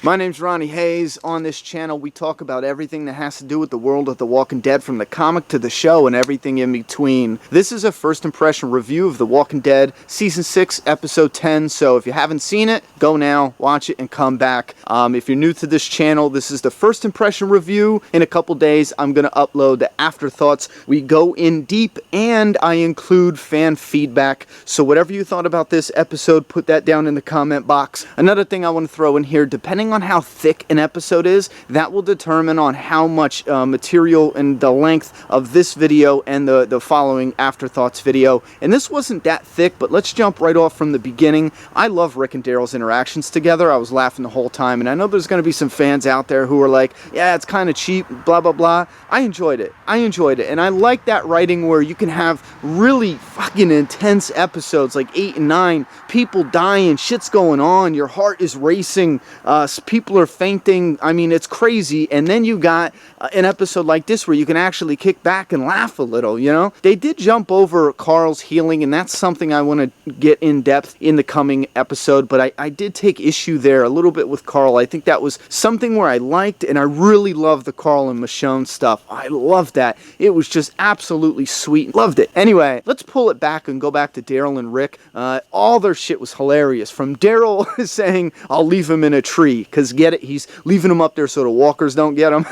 My name's Ronnie Hayes. On this channel, we talk about everything that has to do with the world of The Walking Dead, from the comic to the show and everything in between. This is a first impression review of The Walking Dead, Season 6, Episode 10, so if you haven't seen it, go now, watch it, and come back. If you're new to this channel, this is the first impression review. In a couple days, I'm going to upload the afterthoughts. We go in deep, and I include fan feedback, so whatever you thought about this episode, put that down in the comment box. Another thing I want to throw in here, depending on how thick an episode is, that will determine on how much material and the length of this video and the following afterthoughts video. And this wasn't that thick, but let's jump right off from the beginning. I love Rick and Daryl's interactions together. I was laughing the whole time, and I know there's going to be some fans out there who are like, yeah, it's kind of cheap, blah blah blah. I enjoyed it, and I like that writing where you can have really fucking intense episodes like 8 and 9, people dying, shit's going on, your heart is racing, people are fainting. I mean, it's crazy. And then you got an episode like this where you can actually kick back and laugh a little, you know? They did jump over Carl's healing, and that's something I want to get in depth in the coming episode, but I did take issue there a little bit with Carl. I think that was something where I liked, and I really loved the Carl and Michonne stuff. I loved that. It was just absolutely sweet. Loved it. Anyway, let's pull it back and go back to Daryl and Rick. All their shit was hilarious. From Daryl saying, I'll leave him in a tree, because get it, he's leaving him up there so the walkers don't get him.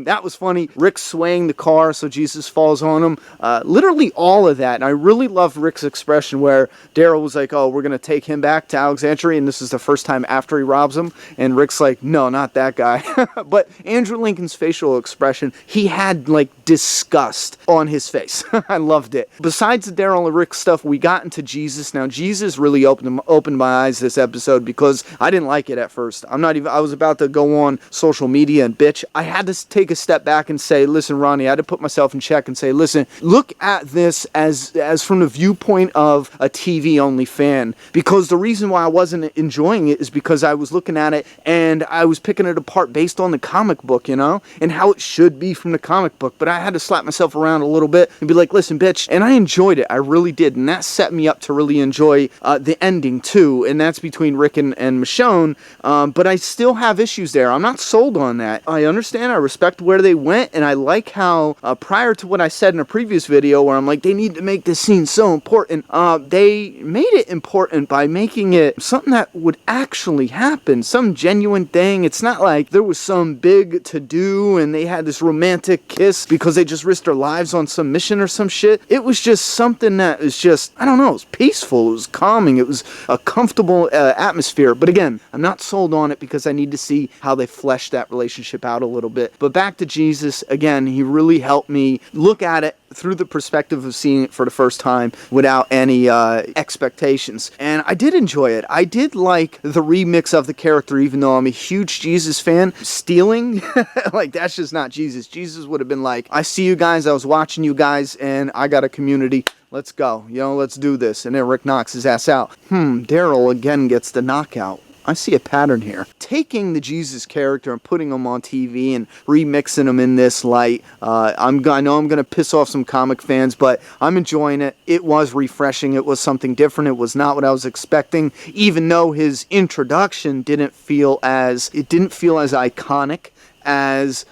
That was funny. Rick swaying the car so Jesus falls on him. Literally all of that. And I really loved Rick's expression where Daryl was like, oh, we're going to take him back to Alexandria, and this is the first time after he robs him. And Rick's like, no, not that guy. But Andrew Lincoln's facial expression, he had like disgust on his face. I loved it. Besides the Daryl and Rick stuff, we got into Jesus. Now, Jesus really opened my eyes this episode, because I didn't like it at first. I was about to go on social media and bitch. I had to take a step back and say, listen, Ronnie, I had to put myself in check and say, listen, look at this as from the viewpoint of a TV-only fan, because the reason why I wasn't enjoying it is because I was looking at it and I was picking it apart based on the comic book, you know, and how it should be from the comic book. But I had to slap myself around a little bit and be like, listen, bitch, and I enjoyed it. I really did, and that set me up to really enjoy the ending too, and that's between Rick and Michonne, but I still have issues there. I'm not sold on that. I understand, I respect where they went, and I like how, prior to what I said in a previous video where I'm like, they need to make this scene so important, they made it important by making it something that would actually happen, some genuine thing. It's not like there was some big to-do and they had this romantic kiss because they just risked their lives on some mission or some shit. It was just something that was just, I don't know, it was peaceful, it was calming, it was a comfortable atmosphere. But again, I'm not sold on it because I need to see how they flesh that relationship out a little bit. But back to Jesus, again, he really helped me look at it through the perspective of seeing it for the first time without any expectations. And I did enjoy it. I did like the remix of the character, even though I'm a huge Jesus fan. Stealing, like, that's just not Jesus. Jesus would have been like, I see you guys, I was watching you guys, and I got a community. Let's go. You know, let's do this. And then Rick knocks his ass out. Daryl again gets the knockout. I see a pattern here. Taking the Jesus character and putting him on TV and remixing him in this light, I know I'm going to piss off some comic fans, but I'm enjoying it. It was refreshing. It was something different. It was not what I was expecting, even though his introduction didn't feel as iconic as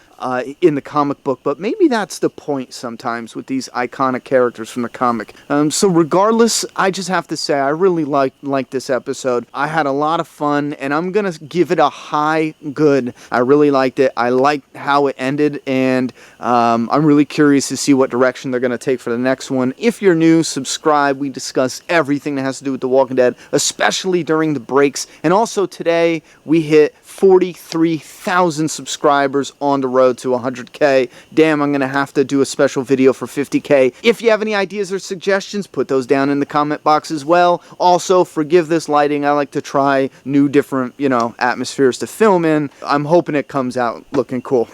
in the comic book, but maybe that's the point sometimes with these iconic characters from the comic. So regardless, I just have to say I really liked this episode. I had a lot of fun, and I'm gonna give it a high good. I really liked it. I liked how it ended, and I'm really curious to see what direction they're gonna take for the next one. If you're new, subscribe. We discuss everything that has to do with The Walking Dead, especially during the breaks. And also today we hit 43,000 subscribers on the road to 100K. Damn, I'm going to have to do a special video for 50K. If you have any ideas or suggestions, put those down in the comment box as well. Also, forgive this lighting. I like to try new different, atmospheres to film in. I'm hoping it comes out looking cool.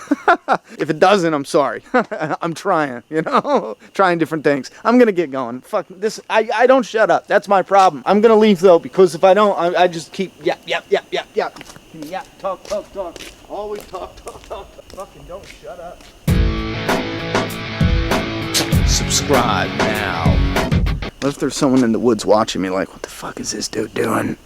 If it doesn't, I'm sorry. I'm trying, trying different things. I'm going to get going. Fuck this. I don't shut up. That's my problem. I'm going to leave though, because if I don't, I just keep, yap. Yeah, talk. Always talk. Fucking don't shut up. Subscribe now. What if there's someone in the woods watching me like, what the fuck is this dude doing?